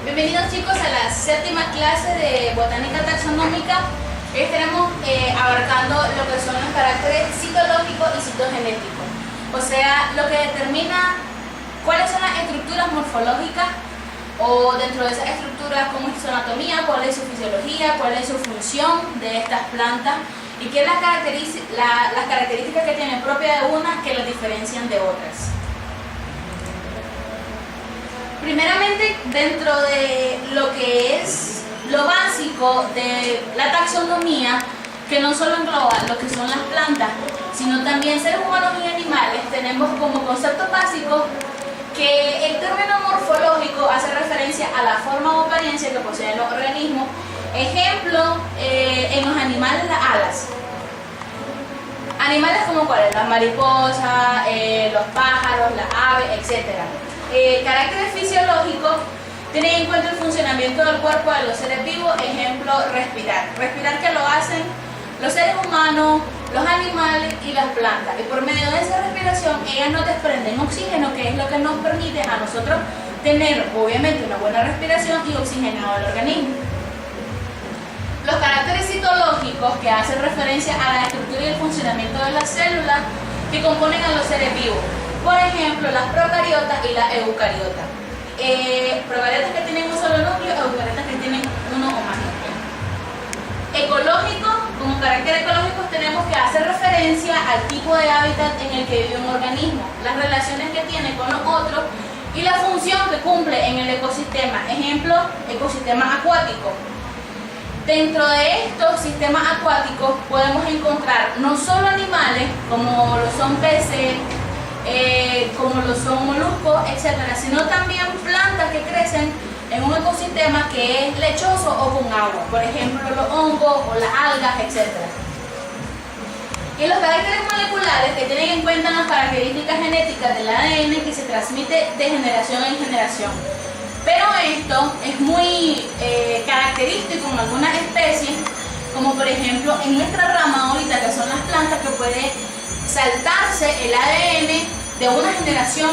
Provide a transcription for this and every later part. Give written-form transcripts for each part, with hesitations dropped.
Bienvenidos chicos a la séptima clase de botánica taxonómica. Hoy estaremos abarcando lo que son los caracteres citológicos y citogenéticos, o sea, lo que determina cuáles son las estructuras morfológicas o dentro de esas estructuras cómo es su anatomía, cuál es su fisiología, cuál es su función de estas plantas y qué es las características que tienen propia de unas que las diferencian de otras. Primeramente, dentro de lo que es lo básico de la taxonomía, que no solo engloba lo que son las plantas, sino también seres humanos y animales, tenemos como conceptos básicos que el término morfológico hace referencia a la forma o apariencia que poseen los organismos. Ejemplo, en los animales, las alas. Animales como cuáles, las mariposas, los pájaros, las aves, etc. Caracteres fisiológicos, tienen en cuenta el funcionamiento del cuerpo de los seres vivos. Ejemplo, respirar. Respirar que lo hacen los seres humanos, los animales y las plantas. Y por medio de esa respiración, ellas nos desprenden oxígeno, que es lo que nos permite a nosotros tener, obviamente, una buena respiración y oxigenado el organismo. Los caracteres citológicos, que hacen referencia a la estructura y el funcionamiento de las células que componen a los seres vivos. Por ejemplo, las procariotas y las eucariotas. Procariotas que tienen un solo núcleo, eucariotas que tienen uno o más núcleos. Ecológico, como carácter ecológico tenemos que hacer referencia al tipo de hábitat en el que vive un organismo, las relaciones que tiene con los otros y la función que cumple en el ecosistema. Ejemplo, ecosistema acuático. Dentro de estos sistemas acuáticos podemos encontrar no solo animales, como lo son peces, como lo son moluscos, etcétera, sino también plantas que crecen en un ecosistema que es lechoso o con agua, por ejemplo los hongos o las algas, etcétera. Y los caracteres moleculares que tienen en cuenta las características genéticas del ADN que se transmite de generación en generación. Pero esto es muy característico en algunas especies, como por ejemplo en nuestra rama ahorita, que son las plantas, que puede saltarse el ADN de una generación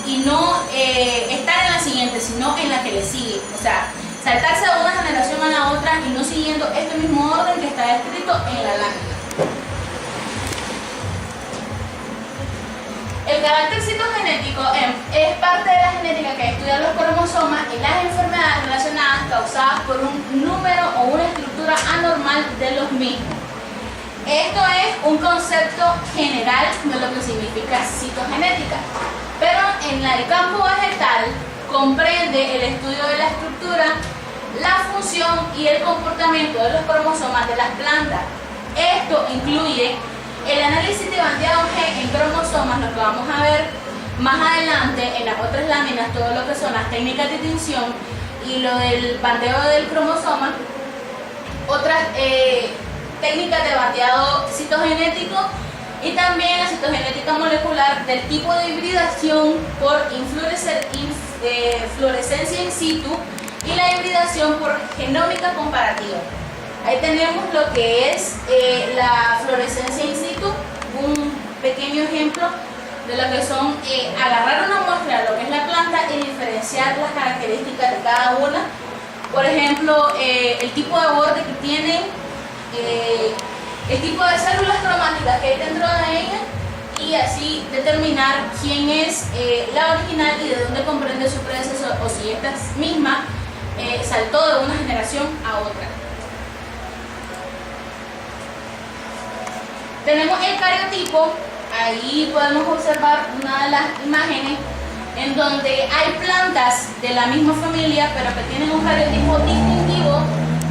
y no estar en la siguiente, sino en la que le sigue. O sea, saltarse de una generación a la otra y no siguiendo este mismo orden que está descrito en la lámina. El carácter citogenético es parte de la genética que estudia los cromosomas y las enfermedades relacionadas causadas por un número o una estructura anormal de los mismos. Esto es un concepto general de lo que significa citogenética, pero en el campo vegetal comprende el estudio de la estructura, la función y el comportamiento de los cromosomas de las plantas. Esto incluye el análisis de bandeado G en cromosomas, lo que vamos a ver más adelante en las otras láminas, todo lo que son las técnicas de tinción y lo del bandeo del cromosoma, otras técnicas de bandeado citogenético y también la citogenética molecular del tipo de hibridación por fluorescencia in situ y la hibridación por genómica comparativa. Ahí tenemos lo que es la fluorescencia in situ, un pequeño ejemplo de lo que son agarrar una muestra de lo que es la planta y diferenciar las características de cada una. Por ejemplo, el tipo de borde que tiene, el tipo de células cromáticas que hay dentro de ella y así determinar quién es la original y de dónde comprende su predecesor o si esta misma saltó de una generación a otra. Tenemos el cariotipo, ahí podemos observar una de las imágenes en donde hay plantas de la misma familia pero que tienen un cariotipo distintivo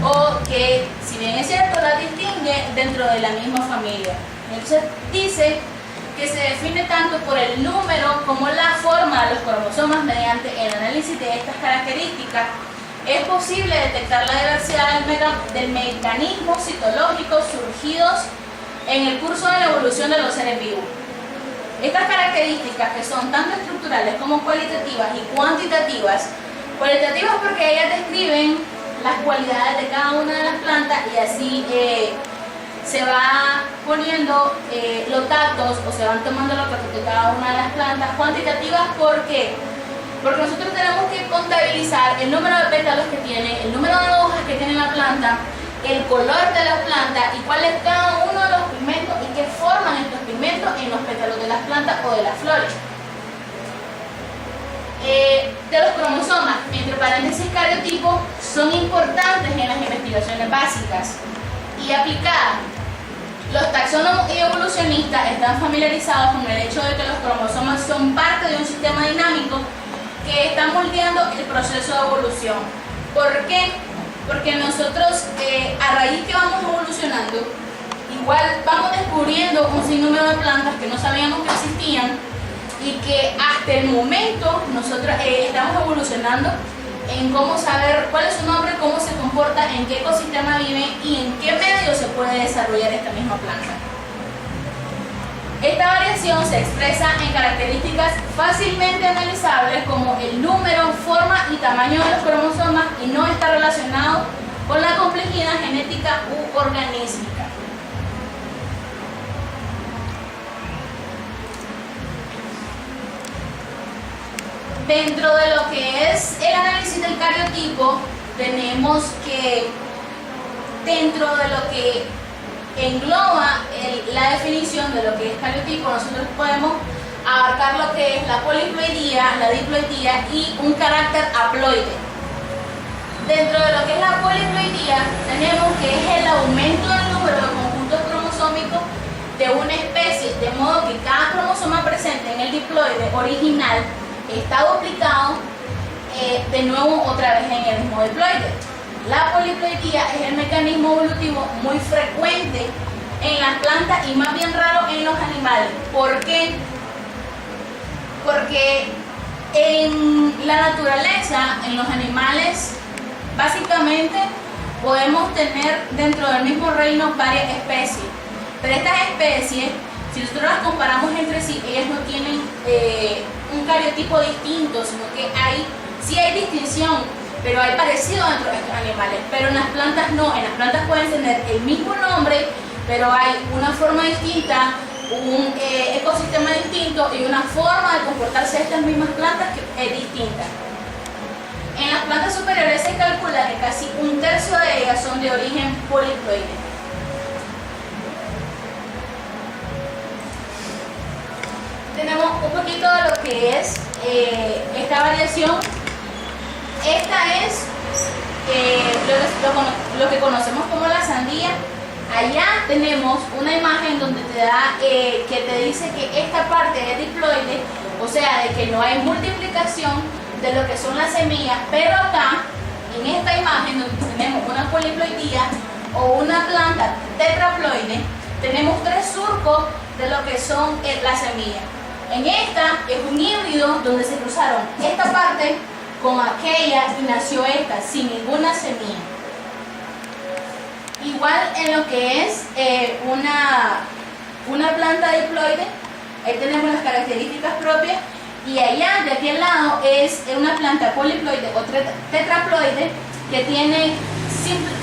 o que, si bien es cierto, las distingue dentro de la misma familia. Entonces dice que se define tanto por el número como la forma de los cromosomas. Mediante el análisis de estas características es posible detectar la diversidad del mecanismos citológicos surgidos en el curso de la evolución de los seres vivos. Estas características, que son tanto estructurales como cualitativas y cuantitativas, cualitativas porque ellas describen las cualidades de cada una de las plantas y así se va poniendo los datos o se van tomando los datos de cada una de las plantas. Cuantitativas, ¿por qué? Porque nosotros tenemos que contabilizar el número de pétalos que tiene, el número de hojas que tiene la planta, el color de la planta y cuál es cada uno de los pigmentos y qué forman estos pigmentos en los pétalos de las plantas o de las flores. De los cromosomas, entre paréntesis cariotipos, son importantes en las investigaciones básicas y aplicadas. Los taxónomos y evolucionistas están familiarizados con el hecho de que los cromosomas son parte de un sistema dinámico que está moldeando el proceso de evolución. ¿Por qué? Porque nosotros, a raíz que vamos evolucionando, igual vamos descubriendo un sinnúmero de plantas que no sabíamos que existían y que hasta el momento nosotros estamos evolucionando en cómo saber cuál es su nombre, cómo se comporta, en qué ecosistema vive y en qué medio se puede desarrollar esta misma planta. Esta variación se expresa en características fácilmente analizables como el número, forma y tamaño de los cromosomas y no está relacionado con la complejidad genética u organísmica. Dentro de lo que es el análisis del cariotipo, tenemos que dentro de lo que engloba la definición de lo que es cariotipo, nosotros podemos abarcar lo que es la poliploidía, la diploidía y un carácter haploide. Dentro de lo que es la poliploidía, tenemos que es el aumento del número de conjuntos cromosómicos de una especie, de modo que cada cromosoma presente en el diploide original está duplicado de nuevo otra vez en el mismo diploide. La poliploidía es el mecanismo evolutivo muy frecuente en las plantas y más bien raro en los animales. ¿Por qué? Porque en la naturaleza, en los animales, básicamente podemos tener dentro del mismo reino varias especies. Pero estas especies, si nosotros las comparamos entre sí, ellas no tienen un cariotipo distinto, sino que sí hay distinción, pero hay parecido dentro de estos animales. Pero en las plantas no, en las plantas pueden tener el mismo nombre, pero hay una forma distinta, un ecosistema distinto y una forma de comportarse de estas mismas plantas que es distinta. En las plantas superiores se calcula que casi un tercio de ellas son de origen poliploide. Tenemos un poquito de lo que es esta variación. Esta es lo que conocemos como la sandía. Allá tenemos una imagen donde te da, que te dice que esta parte es diploide, o sea, de que no hay multiplicación de lo que son las semillas, pero acá, en esta imagen donde tenemos una poliploidía o una planta tetraploide, tenemos 3 surcos de lo que son las semillas. En esta es un híbrido donde se cruzaron esta parte con aquella y nació esta sin ninguna semilla. Igual en lo que es una planta diploide, ahí tenemos las características propias, y allá de aquel lado es una planta poliploide o tetraploide que tiene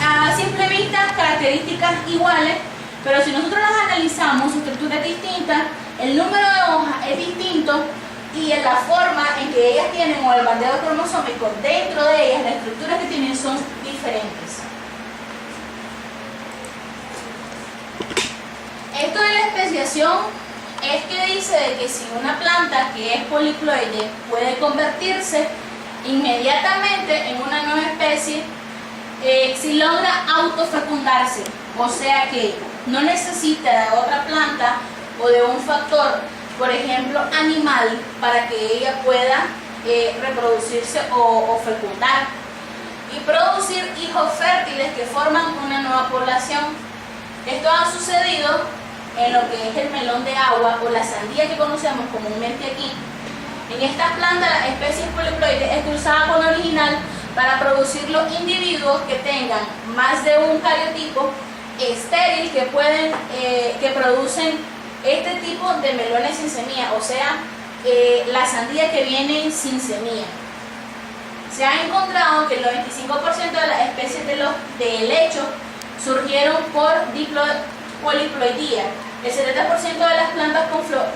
a simple vista características iguales, pero si nosotros las analizamos, su estructura es distinta, el número de hojas es distinto y en la forma en que ellas tienen o el bandeo cromosómico dentro de ellas, las estructuras que tienen son diferentes. Esto de la especiación es que dice de que si una planta que es poliploide puede convertirse inmediatamente en una nueva especie si logra autofecundarse, o sea que no necesita de otra planta o de un factor, por ejemplo animal, para que ella pueda reproducirse o fecundar y producir hijos fértiles que forman una nueva población. Esto ha sucedido en lo que es el melón de agua o la sandía que conocemos comúnmente aquí. En esta planta la especie poliploide es cruzada con la original para producir los individuos que tengan más de un cariotipo estéril que producen este tipo de melones sin semilla, o sea, la sandía que viene sin semilla. Se ha encontrado que el 95% de las especies de helecho surgieron por poliploidía. El 70% de las plantas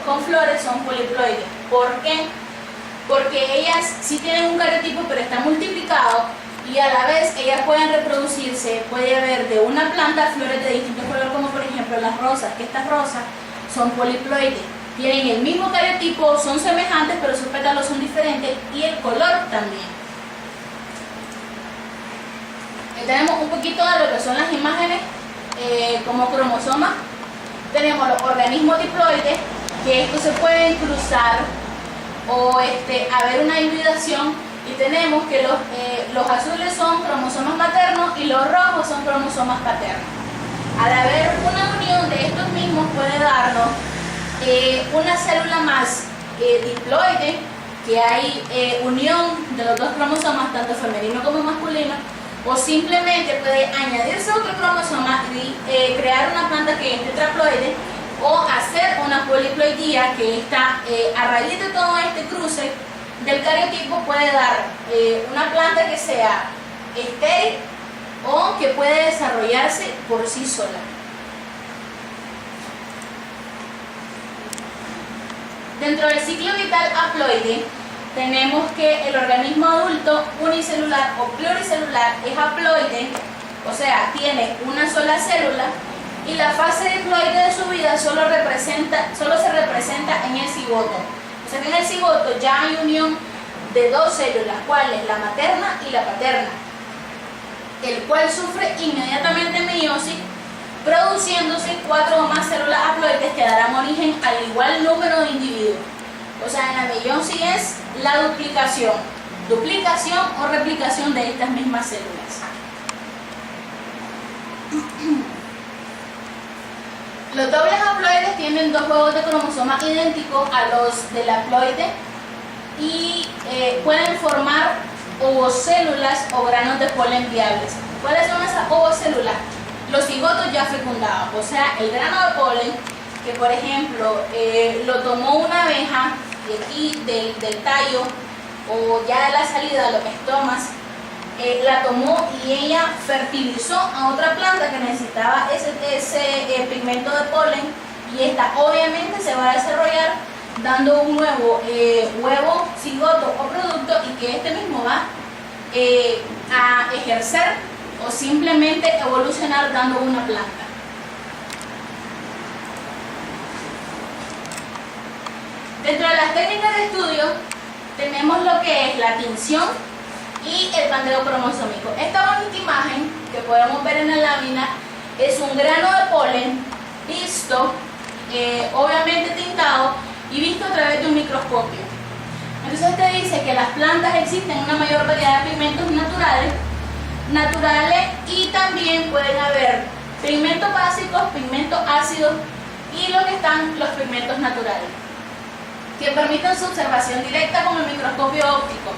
con flores son poliploides. ¿Por qué? Porque ellas sí tienen un cariotipo, pero está multiplicado, y y a la vez ellas pueden reproducirse. Puede haber de una planta flores de distintos colores, como por ejemplo las rosas, que estas rosas son poliploides, tienen el mismo cariotipo, son semejantes, pero sus pétalos son diferentes y el color también. Tenemos un poquito de lo que son las imágenes como cromosomas. Tenemos los organismos diploides, que estos se pueden cruzar o haber una hibridación, y tenemos que los azules son cromosomas maternos y los rojos son cromosomas paternos. Al haber una unión de estos mismos puede darnos una célula más diploide, que hay unión de los dos cromosomas, tanto femenino como masculino, o simplemente puede añadirse otro cromosoma y crear una planta que es tetraploide, o hacer una poliploidía, que está a raíz de todo este cruce del cariotipo puede dar una planta que sea estéril o que puede desarrollarse por sí sola. Dentro del ciclo vital haploide tenemos que el organismo adulto unicelular o pluricelular es haploide, o sea, tiene una sola célula, y la fase diploide de su vida solo se representa en el cigoto. O sea que en el cigoto ya hay unión de dos células, cuáles, la materna y la paterna, el cual sufre inmediatamente meiosis, produciéndose 4 o más células haploides que darán origen al igual número de individuos. O sea, en la meiosis es la duplicación o replicación de estas mismas células. Los dobles haploides tienen 2 juegos de cromosomas idénticos a los del haploide y pueden formar ovocélulas o granos de polen viables. ¿Cuáles son esas ovocélulas? Los cigotos ya fecundados, o sea, el grano de polen que, por ejemplo, lo tomó una abeja de aquí, del tallo, o ya de la salida, los estomas, la tomó y ella fertilizó a otra planta que necesitaba ese pigmento de polen, y esta obviamente se va a desarrollar dando un nuevo huevo, cigoto o producto, y que este mismo va a ejercer o simplemente evolucionar dando una planta. Dentro de las técnicas de estudio tenemos lo que es la tinción y el pandeo cromosómico. Esta bonita imagen que podemos ver en la lámina es un grano de polen visto, obviamente tintado y visto a través de un microscopio. Entonces te dice que las plantas existen una mayor variedad de pigmentos naturales, y también pueden haber pigmentos básicos, pigmentos ácidos y lo que están los pigmentos naturales, que permiten su observación directa con el microscopio óptico,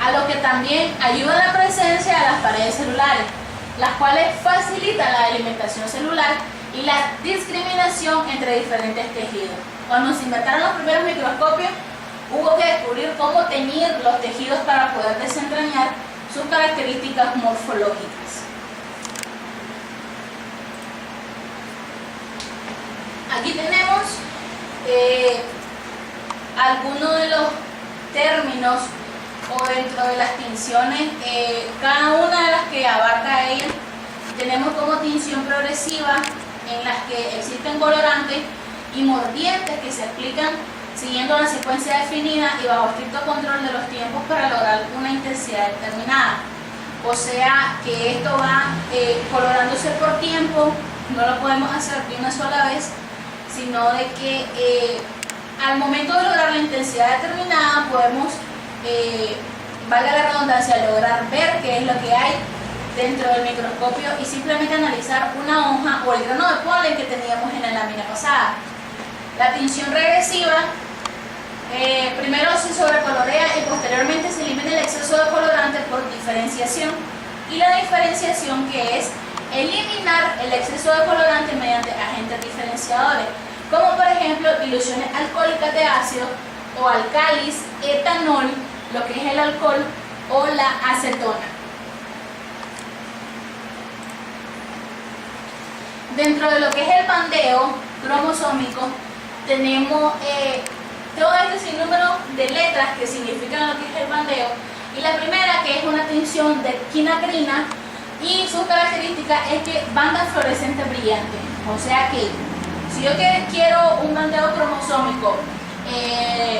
a lo que también ayuda la presencia de las paredes celulares, las cuales facilitan la alimentación celular y la discriminación entre diferentes tejidos. Cuando se inventaron los primeros microscopios, hubo que descubrir cómo teñir los tejidos para poder desentrañar sus características morfológicas. Aquí tenemos algunos de los términos o dentro de las tinciones, cada una de las que abarca ella. Tenemos como tinción progresiva, en las que existen colorantes y mordientes que se aplican siguiendo una secuencia definida y bajo estricto control de los tiempos para lograr una intensidad determinada. O sea que esto va colorándose por tiempo, no lo podemos hacer de una sola vez, sino de que al momento de lograr la intensidad determinada podemos, valga la redundancia, lograr ver qué es lo que hay dentro del microscopio y simplemente analizar una hoja o el grano de polen que teníamos en la lámina pasada. La tinción regresiva, primero se sobrecolorea y posteriormente se elimina el exceso de colorante por diferenciación, y la diferenciación, que es eliminar el exceso de colorante mediante agentes diferenciadores, como por ejemplo diluciones alcohólicas de ácido o alcalis, etanol, lo que es el alcohol, o la acetona. Dentro de lo que es el bandeo cromosómico tenemos todo este sinnúmero de letras que significan lo que es el bandeo, Y la primera, que es una tinción de quinacrina, y su característica es que banda fluorescente brillante. O sea que si yo quiero un bandeo cromosómico de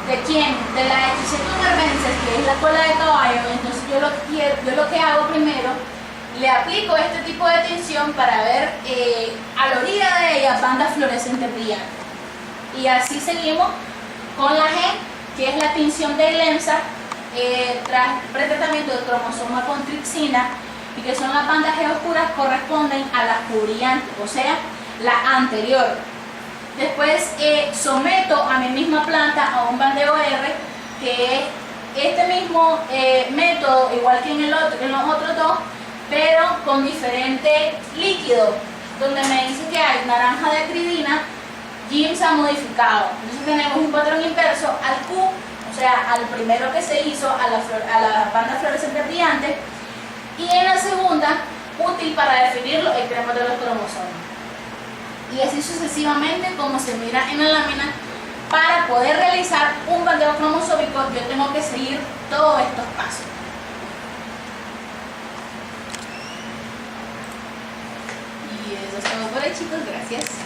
la X circunferencia, que es la cola de caballo, entonces yo lo que hago primero, le aplico este tipo de tinción para ver a la orilla de ella banda fluorescente brillante. Y así seguimos con la G, que es la tinción de Glemsa, tras pretratamiento de cromosoma con tripsina, y que son las bandas G oscuras corresponden a las cubrillantes, o sea, la anterior. Después someto a mi misma planta a un bandeo R, que es este mismo método, igual que en los otros dos, pero con diferente líquido, donde me dice que hay naranja de acridina, GIMSA modificado. Entonces tenemos un patrón inverso al Q, o sea, al primero que se hizo, a la banda fluorescente brillante, y en la segunda, útil para definir los extremos de los cromosomas. Y así sucesivamente, como se mira en la lámina. Para poder realizar un bandeo cromosómico, yo tengo que seguir todos estos pasos. Y eso es todo por hoy, chicos. Gracias.